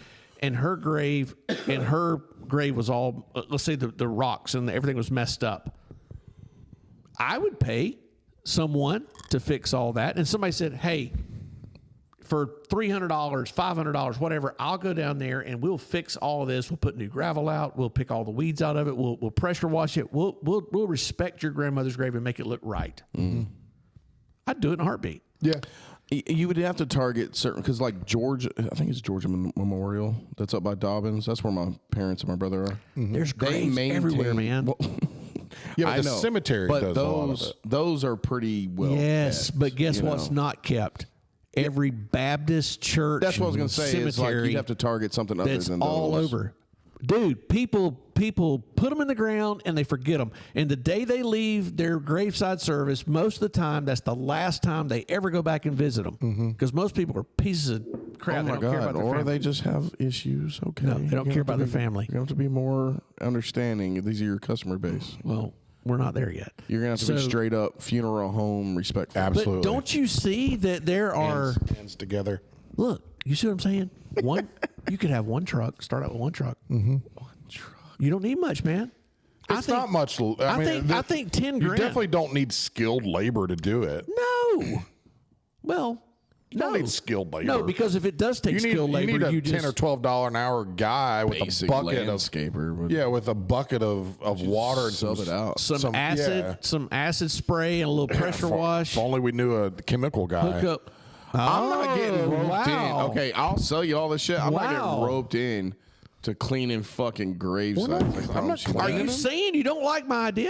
and her grave was all let's say the rocks and everything was messed up, I would pay someone to fix all that. And somebody said, "Hey, for $300, $500, whatever, I'll go down there and we'll fix all of this. We'll put new gravel out. We'll pick all the weeds out of it. We'll pressure wash it. We'll respect your grandmother's grave and make it look right." Mm-hmm. I'd do it in a heartbeat. Yeah. You would have to target certain, because like Georgia, I think it's Georgia Memorial that's up by Dobbins. That's where my parents and my brother are. There's They graves everywhere, man. Well, Yeah, but I the know, cemetery but does a lot of it. those are pretty well. Yes, kept, but guess you what's know. not kept? Every Baptist church. That's what I was going to say. Is like cemetery you'd have to target something other that's than those. all over. Dude, people put them in the ground and they forget them. And the day they leave their graveside service, most of the time, that's the last time they ever go back and visit them. Because most people are pieces of crap. Oh They my don't care about God! their Or family. they just have issues. Okay, No, they don't care about their family. You have to be more understanding. These are your customer base. Well, we're not there yet. You're gonna have to be straight up funeral home respectful. Absolutely. But don't you see that there are? hands together. Look, you see what I'm saying? You could have one truck. Start out with one truck. Mm-hmm. One truck. You don't need much, man. It's not much. I think 10 You grand. definitely don't need skilled labor to do it. No. Well, You don't need skilled labor. No, because if it does take skilled labor, you need a you $10 or $12 an hour guy with Basic a bucket landscaper. of with a bucket of water and sub it out. some acid, some acid spray, and a little pressure wash. If only we knew a chemical guy. Hook up. I'm not getting roped in. wow. Okay, I'll sell you all this shit. I'm not Wow. getting roped in to cleaning fucking grave sites. I promise you. Are you saying you don't like my idea?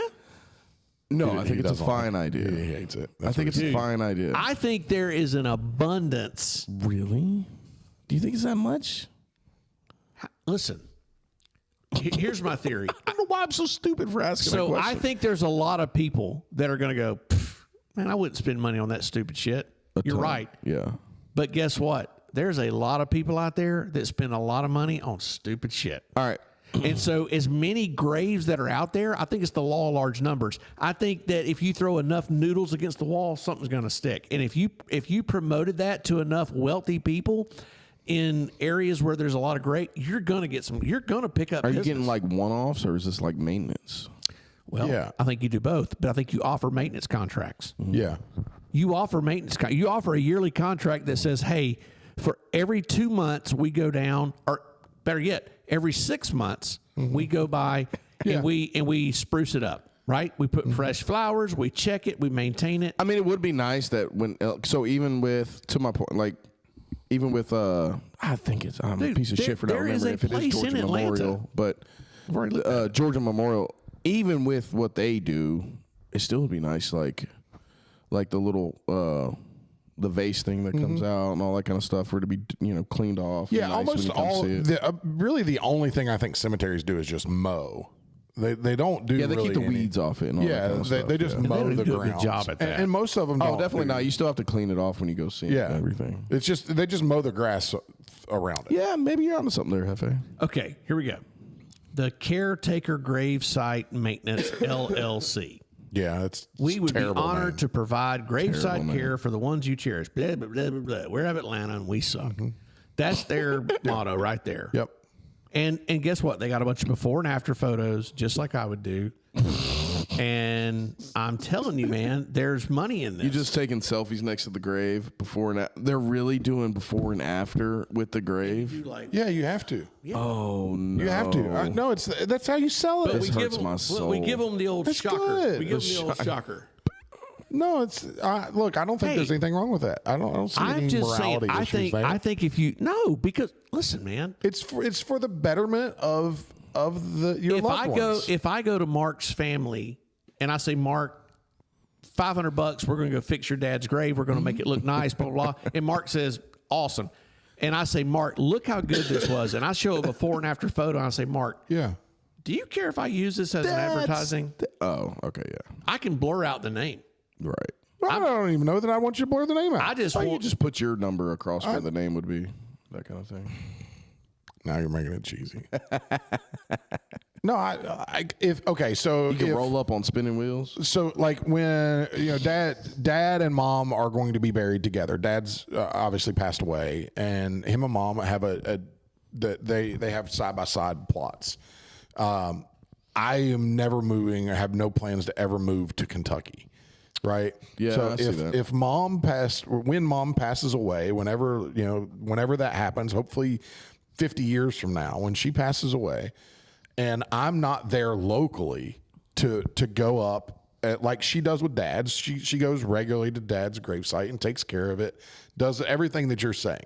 No, He I think it's a doesn't fine like idea. He hates it. I think it's a fine idea. I think there is an abundance. Really? Do you think it's that much? Listen, here's my theory. I don't know why I'm so stupid for asking that So question. I think there's a lot of people that are going to go, man, I wouldn't spend money on that stupid shit. You're right. Yeah. But guess what? There's a lot of people out there that spend a lot of money on stupid shit. All right. And so as many graves that are out there, I think it's the law of large numbers. I think that if you throw enough noodles against the wall, something's going to stick. And if you promoted that to enough wealthy people in areas where there's a lot of great, you're going to get you're going to pick up business. You getting like one-offs or is this like maintenance? Well, Yeah. I think you do both, but I think you offer maintenance contracts. Yeah. You offer you offer a yearly contract that says, hey, for every 2 months we go down, or better yet, every 6 months we go by and we spruce it up, right? We put fresh flowers, we check it, we maintain it. I mean, it would be nice that when so even with, to my point, like even with I think it's I'm a piece of shit for not there is remembering a if it is place in Georgia Atlanta. Memorial, but Georgia Memorial, even with what they do, it still would be nice, like the little the vase thing that comes out and all that kind of stuff for it to be cleaned off. Yeah, nice almost when you come all. see it. Really, the only thing I think cemeteries do is just mow. They don't do. Yeah, they really keep the any- weeds off it. And all that Yeah, kind of stuff. they just And they mow don't the do a good grounds. job at that. And most of them Oh, don't. definitely do. not. You still have to clean it off when you go see it Yeah, and everything. It's just they just mow the grass around it. Yeah, maybe you're onto something there, Hefe. Okay, here we go. The Caretaker Gravesite Maintenance LLC. Yeah, it's We would be terrible honored name. to provide gravesite Terrible care for the ones you cherish. Blah, blah, blah, blah, blah. We're out of Atlanta and we suck. That's their motto right there. Yep. And guess what? They got a bunch of before and after photos, just like I would do. And I'm telling you, man, there's money in this. You just taking selfies next to the grave before and they're really doing before and after with the grave. Yeah, you have to. Oh no, You have to. No, that's how you sell it. But This hurts my soul. We give them the old It's shocker. good. We give them the old shocker. No, it's look. I don't think Hey. there's anything wrong with that. I don't see I'm any just saying. morality issues there. I think if you because listen, man. It's for the betterment of your loved ones. If I go to Mark's family and I say, Mark, $500, we're going to go fix your dad's grave. We're going to make it look nice, blah, blah, blah. And Mark says, awesome. And I say, Mark, look how good this was. And I show a before and after photo. And I say, Mark, Yeah. do you care if I use this as an advertising? Oh, okay, yeah, I can blur out the name. right. Well, I don't even know that I want you to blur the name out. I just Why you want just put your number across where the name would be, that kind of thing. Now you're making it cheesy. No, so You can roll up on spinning wheels. So like when dad and mom are going to be buried together. Dad's obviously passed away, and him and mom have they have side by side plots. I am never moving. I have no plans to ever move to Kentucky. Right. Yeah, So I see that. if when mom passes away, whenever that happens, hopefully 50 years from now, when she passes away, and I'm not there locally to go up like she does with dad's. She goes regularly to dad's gravesite and takes care of it, does everything that you're saying.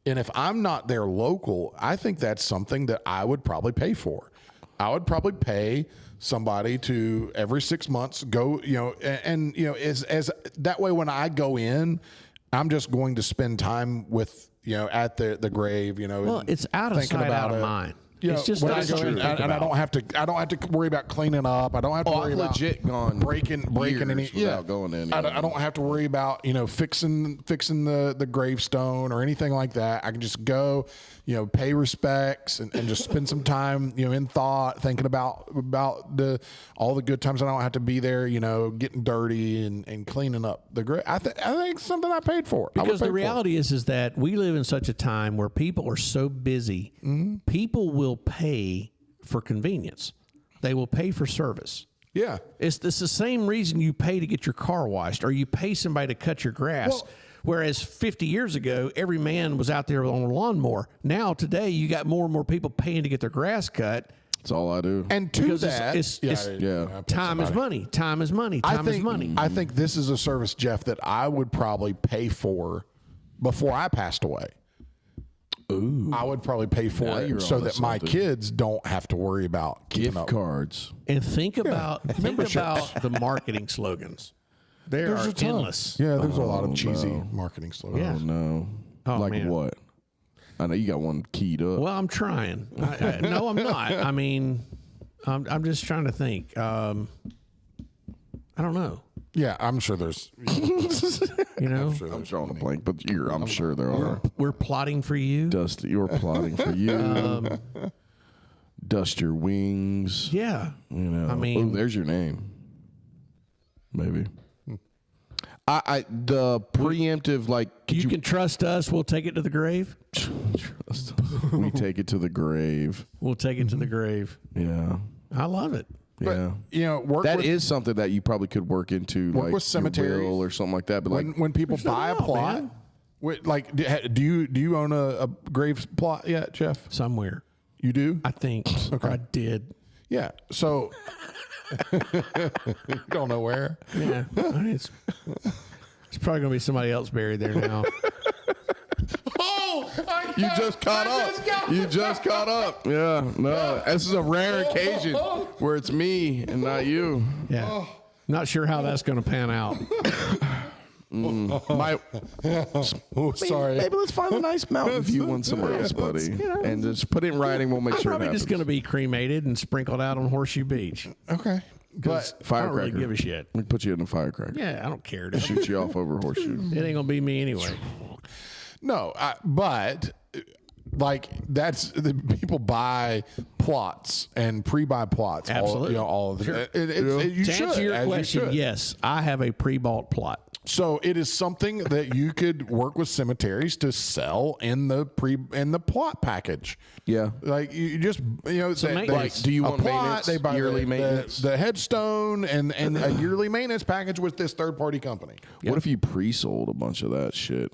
And if I'm not there local, I think that's something that I would probably pay for. I would probably pay somebody to every 6 months go, and as that way when I go in, I'm just going to spend time with, at the grave, well, it's out of thinking sight, about out of it. mind. You It's know, just when not I go something in, to think and I about. don't have to worry about cleaning up. I don't have to worry I've about legit gone breaking any. years without going in. I don't have to worry about fixing the gravestone or anything like that. I can just go, pay respects and just spend some time in thought thinking about all the good times. I don't have to be there getting dirty and cleaning up the grave. I think it's something I paid for. Because the reality is that we live in such a time where people are so busy. People will pay for convenience. They will pay for service. Yeah. It's the same reason you pay to get your car washed or you pay somebody to cut your grass. Well, whereas 50 years ago, every man was out there on a lawnmower. Now, today, you got more and more people paying to get their grass cut. That's all I do. And to Because that, time is money. Time is money. Time is money. I think this is a service, Jeff, that I would probably pay for before I passed away. Ooh. I would probably pay for Now it you're so onto that my something. kids don't have to worry about keeping Gift up. cards. And think about memberships. the marketing slogans. They There's are a ton. endless. Yeah, there's a lot Oh, of cheesy no. marketing slogans. Yeah. Oh no. Oh, like man. what? I know you got one keyed up. Well, I'm trying. No, I'm not. I mean, I'm just trying to think. I don't know. Yeah, I'm sure there's. I'm drawing a blank, but I'm sure there are. We're plotting for you. Dusty, you're plotting for you. Dust your wings. Yeah. You know, I mean, there's your name. Maybe. I the preemptive, like, you can trust us. We'll take it to the grave. trust us? We take it to the grave. We'll take it to the grave. Yeah. I love it. Yeah. You know, work That with, is something that you probably could work into, Work like with cemeteries. your will or something like that. But like, when people buy a nothing wrong, plot. man. Like, do you own a grave plot yet, Jeff? Somewhere. You do? I think. Or I did. Yeah. So you don't know where. Yeah. I mean, it's probably going to be somebody else buried there now. Oh, you just caught up. You just caught up. Yeah. No, this is a rare occasion where it's me and not you. Yeah. Not sure how that's going to pan out. My, Oh, sorry. maybe let's find a nice mountain view one somewhere else, buddy, and just put it in writing. We'll make I'm sure it probably happens. just going to be cremated and sprinkled out on Horseshoe Beach. Okay. But I don't Firecracker. really give a shit. We put you in a firecracker. Yeah, I don't care. Dude. Shoot you off over horseshoe. It ain't going to be me anyway. no, but like that's the people buy plots and pre-buy plots. Absolutely. All of Sure. it. You To should, answer your as you question, should. yes, I have a pre-bought plot. So it is something that you could work with cemeteries to sell in the plot package. Yeah. Like you just maintenance. Like, do you a want plot, maintenance? They buy Yearly the maintenance? the headstone and a yearly maintenance package with this third party company. What if you pre-sold a bunch of that shit?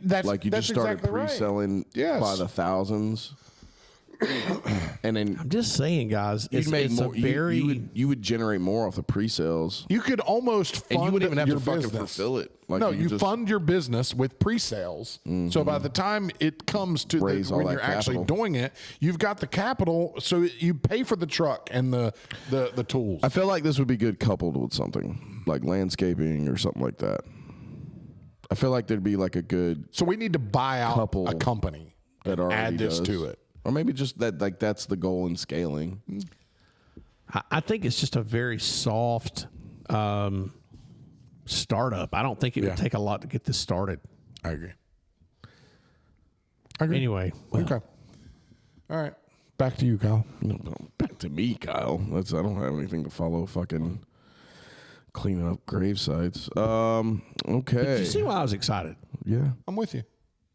That's Like you that's just started exactly right. pre-selling Yes. by the thousands, and then I'm just saying, guys, you'd it's, make it's more. a very... You would generate more off the pre-sales, You could almost fund and you wouldn't even have your to fucking business. fulfill it. Like No, you you just- fund your business with pre-sales. So by the time it comes to Raise all when that you're actually capital. doing it, you've got the capital, so you pay for the truck and the tools. I feel like this would be good coupled with something like landscaping or something like that. I feel like there'd be like a good So we need to buy out Couple a company that and already add this does. to it. Or maybe just that, like that's the goal in scaling. I think it's just a very soft startup. I don't think it would take a lot to get this started. I agree. I agree. Anyway, Okay. All right. Back to you, Kyle. No, back to me, Kyle. I don't have anything to follow. Fucking cleaning up grave sites. Okay. you see why I was excited? Yeah. I'm with you.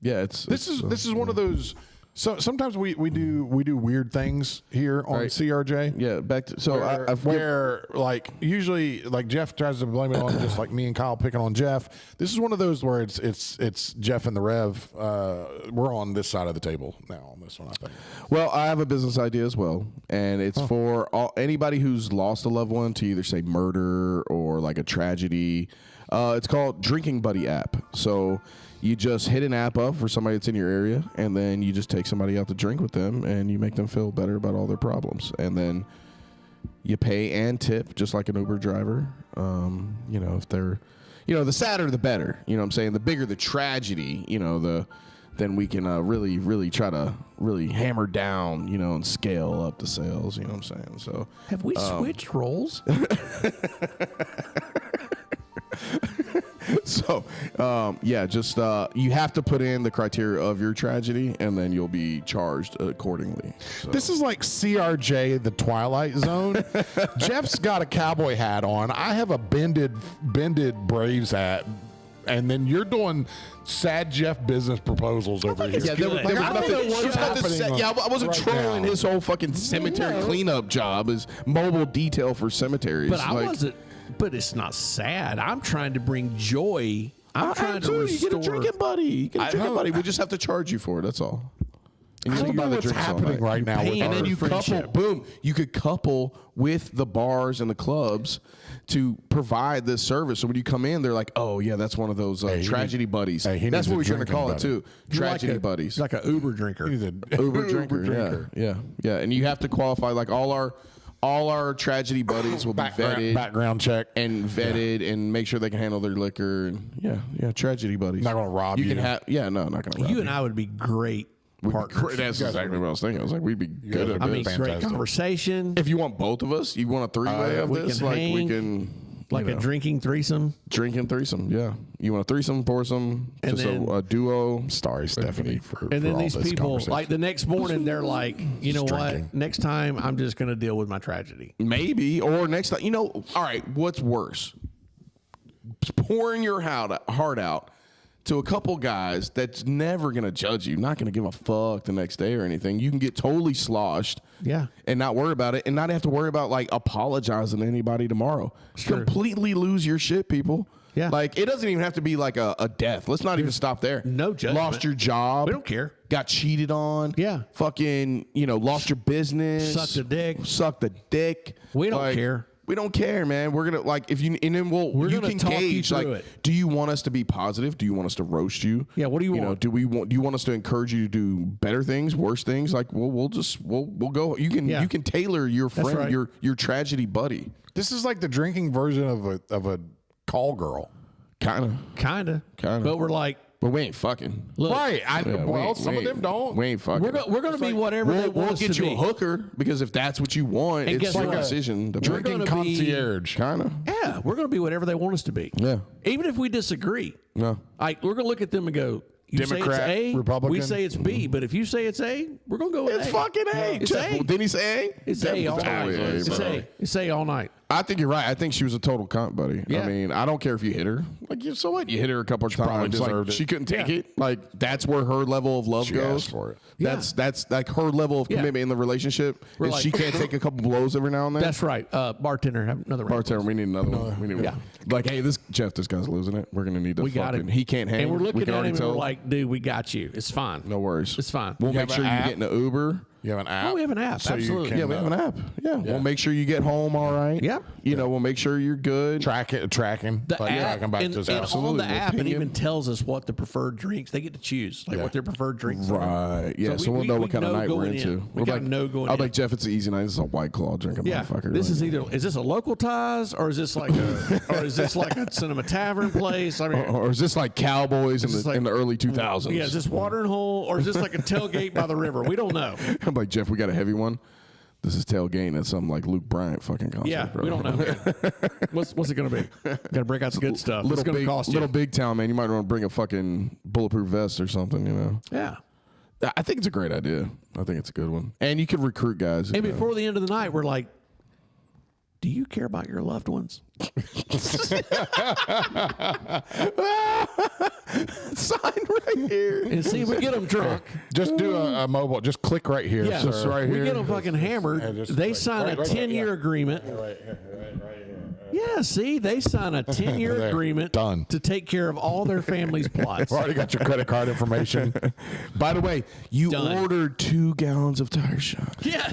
Yeah. This is one of those. So sometimes we do weird things here on Right. CRJ. Yeah. Back to so Where like usually like Jeff tries to blame it on just like me and Kyle picking on Jeff. This is one of those where it's Jeff and the Rev. We're on this side of the table now on this one, I think. Well, I have a business idea as well, and it's for anybody who's lost a loved one to either say murder or like a tragedy. It's called Drinking Buddy app. So you just hit an app up for somebody that's in your area, and then you just take somebody out to drink with them, and you make them feel better about all their problems. And then you pay and tip just like an Uber driver. If they're, the sadder the better. You know what I'm saying? The bigger the tragedy, then we can really, really try to really hammer down, and scale up the sales. You know what I'm saying? So Have we switched roles? So, just you have to put in the criteria of your tragedy, and then you'll be charged accordingly. So. This is like CRJ, the Twilight Zone. Jeff's got a cowboy hat on. I have a bended Braves hat. And then you're doing sad Jeff business proposals over here. Yeah, there was Like, I nothing. think it should happen I wasn't right trolling now. his whole fucking cemetery cleanup job as mobile detail for cemeteries. But I wasn't. But it's not sad. I'm trying to bring joy. I'm trying to restore. You get a drinking buddy. You get a drinking buddy. We just have to charge you for it. That's all. And I you don't can buy know the what's drinks all happening night. right now. With paying our And then you friendship. couple, boom, you could couple with the bars and the clubs to provide this service. So when you come in, they're like, oh, yeah, that's one of those tragedy buddies. he That's needs what a we're trying to drinking call it, buddy. too. Tragedy buddies. He's like an Uber drinker. He's a Uber drinker. Yeah. And you have to qualify. Like all our tragedy buddies will be vetted background check. and vetted and make sure they can handle their liquor. And tragedy buddies. Not gonna rob You you. can have. Yeah, no, not gonna rob You and I would be great partners. That's exactly what I was thinking. I was like, we'd be good guys at are I this. mean, great Fantastic. conversation. If you want both of us, you want a three-way of we this, can like hang. we can. Like a drinking threesome. Drinking threesome, yeah. You want a threesome, foursome, And just then- a duo. Sorry, Stephanie, for And then all these this people, conversation. like the next morning, they're like, you know Just what? drinking. Next time, I'm just going to deal with my tragedy. Maybe. Or next time, all right, what's worse? Pouring your heart out to a couple guys that's never going to judge you, not going to give a fuck the next day or anything. You can get totally sloshed. Yeah. And not worry about it and not have to worry about like apologizing to anybody tomorrow. Completely lose your shit, people. Yeah. Like it doesn't even have to be like a death. Let's not even stop there. No judgment. Lost your job. We don't care. Got cheated on. Yeah. Fucking, lost your business. Sucked a dick. Sucked a dick. We don't care. We don't care, man. We're gonna and then We're you gonna can talk you gauge through like, it. do you want us to be positive? Do you want us to roast you? Yeah, what do you want? Do you want us to encourage you to do better things, worse things? Like, we'll go. You can tailor your friend, right. your tragedy buddy. this is like the drinking version of a call girl. Kind of. But we're like, But we ain't fucking. look, Right. Yeah, Some of them don't. We ain't fucking. we're going to be whatever they want We'll us get to you be. a hooker because if that's what you want, And it's guess your what? decision. To Drinking gonna be- concierge. Kind of. Yeah, we're going to be whatever they want us to be. Yeah. Even if we disagree. No. Like, we're going to look at them and go, you Democrat, say it's A, Republican? we say it's B. But if you say it's A, we're going to go with It's A. fucking A. It's Jeff, A. Didn't he say A? It's A all night. Definitely A, It's bro. A. It's A all night. I think you're right. I think she was a total cunt, buddy. Yeah. I mean, I don't care if you hit her. Like, so what? You hit her a couple of times. Like, deserved it. she couldn't take Yeah. it. Like, that's where her level of love She goes. asked for it. That's like her level of Yeah. commitment in the relationship. We're Is like- she can't take a couple blows every now and then. That's right. Bartender, have another round. Bartender, we need another one. We need Yeah. one. Like, hey, this guy's losing it. We're gonna need to. We got fucking, it. He can't hang. And we're We looking can at already him and tell. we're like, dude, we got you. It's fine. no worries. It's fine. We'll You make have sure an you app? get in the Uber. You have an app. we have an app, So you absolutely. can, Yeah, we have an app. Yeah. We'll make sure you get home all right. Yep. We'll make sure you're good. tracking. The Like, app, tracking back and, to his and house. on the Absolutely. app, it Opinion. even tells us what the preferred drinks. They get to choose, like Yeah. what their preferred drinks are. Right. Yeah. So, we- we'll know we what kind of know night we're going into. in. We We're gotta like, know going I'll in. like Jeff. It's an easy night. This is a White Claw drinking Yeah, motherfucker. this Like, is this a local ties or is this like a cinema tavern place? I mean, or is this like Cowboys in this the like- in the early 2000s? yeah, is this watering hole or is this like a tailgate by the river? We don't know. I'm like, Jeff, we got a heavy one. This is tailgating at something like Luke Bryant fucking concert, Yeah, bro. we don't know. What's it going to be? Got to break out the good stuff. It's Little going to big, cost you. little big town, man. You might want to bring a fucking bulletproof vest or something, Yeah. I think it's a great idea. I think it's a good one. And you could recruit guys. And before the end of the night, we're like, do you care about your loved ones? sign right here. And see if we get them drunk. Just do a mobile. Just click right here. Yeah, Just right we here. get them fucking hammered. just They like sign a right 10-year agreement. Right here. Yeah, see, they sign a 10-year There. agreement Done. to take care of all their family's plots. I've already got your credit card information. By the way, you Done. ordered 2 gallons of tire shot. Yeah.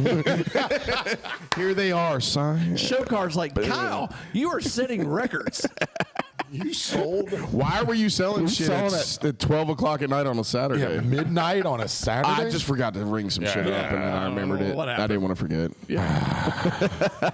Here they are, son. Show cards like, Kyle, you are setting records. You sold Why were you selling shit selling at 12 o'clock at night on a Saturday? midnight on a Saturday. I just forgot to ring some shit up, and then I remembered it. What I happened? didn't want to forget. Yeah.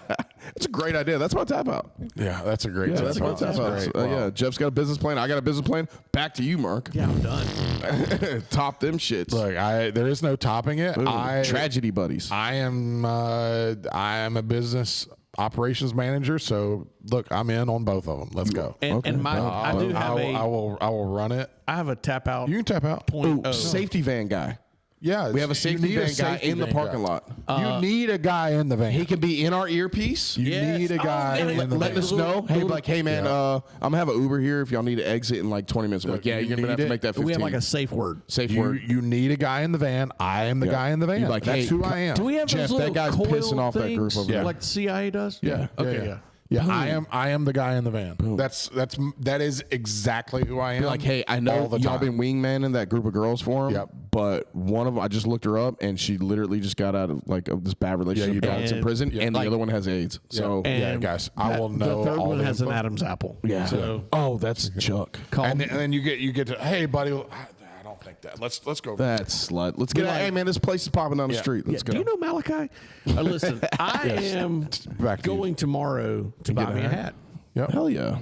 It's a great idea. That's my tap out. yeah, that's a great. That's my tap out. great. Yeah, Jeff's got a business plan. I got a business plan. Back to you, Mark. Yeah, I'm done. Top them shits. Look, there is no topping it. Ooh, tragedy buddies. I am a business operations manager, so look, I'm in on both of them. Let's go. And my, I do have I will run it. I have a tap out. You can tap out. Point Ooh, safety van guy. Yeah, We have a safety van guy in the parking lot. You need a guy in the van. He can be in our earpiece. You Yes. need a guy Oh, in the Letting van. us know. Hey, like, hey man, I'm gonna have an Uber here if y'all need to exit in like 20 minutes. I'm like, yeah, You you're gonna need have to it? make that 15. we have like a safe word. safe You, word. you need a guy in the van. I am the guy in the van. You're like, That's hey, who I am. Do we have Jeff, those little that guy's coil pissing off that things, group over there. like the CIA does? Yeah. Okay. Yeah. Yeah, I am the guy in the van. That is exactly who I am. You're like, hey, I all know the y'all time. been wingmanning that group of girls for him. Yep. But one of them, I just looked her up, and she literally just got out of this bad relationship. you Yeah, did. in prison, and the like- other one has AIDS. So Yeah, guys, I will know The third all one the has an info. Adam's apple. yeah. So Oh, that's Chuck. call And me. then you get to, hey buddy, I don't think that. Let's go. That slut. Let's get out. Hey man, this place is popping down the street. Let's Do go. you know Malachi? Listen, I am Back to you. going tomorrow to buy me a hat. Yep. Hell yeah,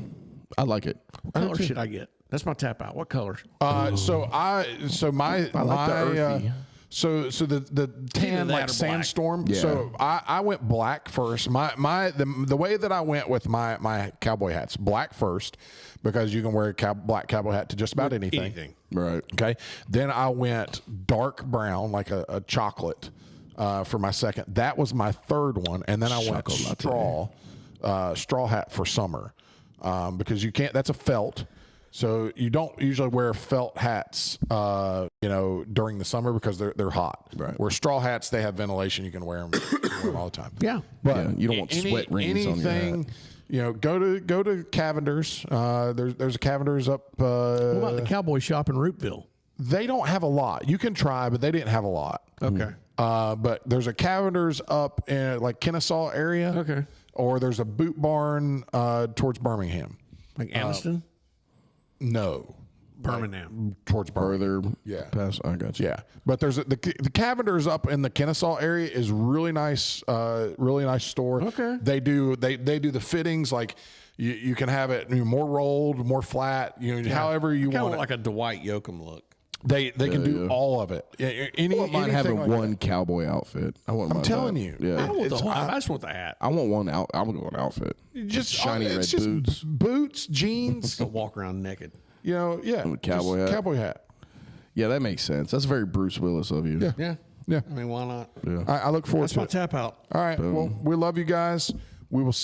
I like it. What color should I get? That's my tap out. What colors? So my like the earthy. So the tan that like or black. sandstorm. Yeah. So I went black first. The way that I went with my cowboy hats, black first, because you can wear a black cowboy hat to just about anything. Right. Okay. Then I went dark brown, like a chocolate, for my second. That was my third one, and then I went straw hat for summer, because you can't. That's a felt. So you don't usually wear felt hats, during the summer because they're hot. Right. Where straw hats, they have ventilation. You can wear them all the time. Yeah. But you don't want sweat rings on your hat. Go to Cavender's. There's a Cavender's up. What about the Cowboy shop in Roopville? They don't have a lot. You can try, but they didn't have a lot. Okay. But there's a Cavender's up in like Kennesaw area. Okay. Or there's a Boot Barn Like towards Birmingham. Anniston? No. Birmingham. Towards Birmingham. Further, Yeah. past. I got you. Yeah, but there's the Cavender's up in the Kennesaw area is really nice store. Okay. They do the fittings like you can have it more rolled, more flat, however you Kind want of it. like a Dwight Yoakam look. They can do all of it. I wouldn't mind having like one cowboy outfit. I'm telling you. Yeah. I don't want the It's- whole, I just want the hat. I want one out. I would go an outfit. Just shiny it's red just boots, jeans. To walk around naked. Yeah, cowboy hat. Cowboy hat. Yeah, that makes sense. That's very Bruce Willis of you. Yeah. Yeah. I mean, why not? Yeah. I look forward That's to my it. tap out. All right. Well, we love you guys. We will see.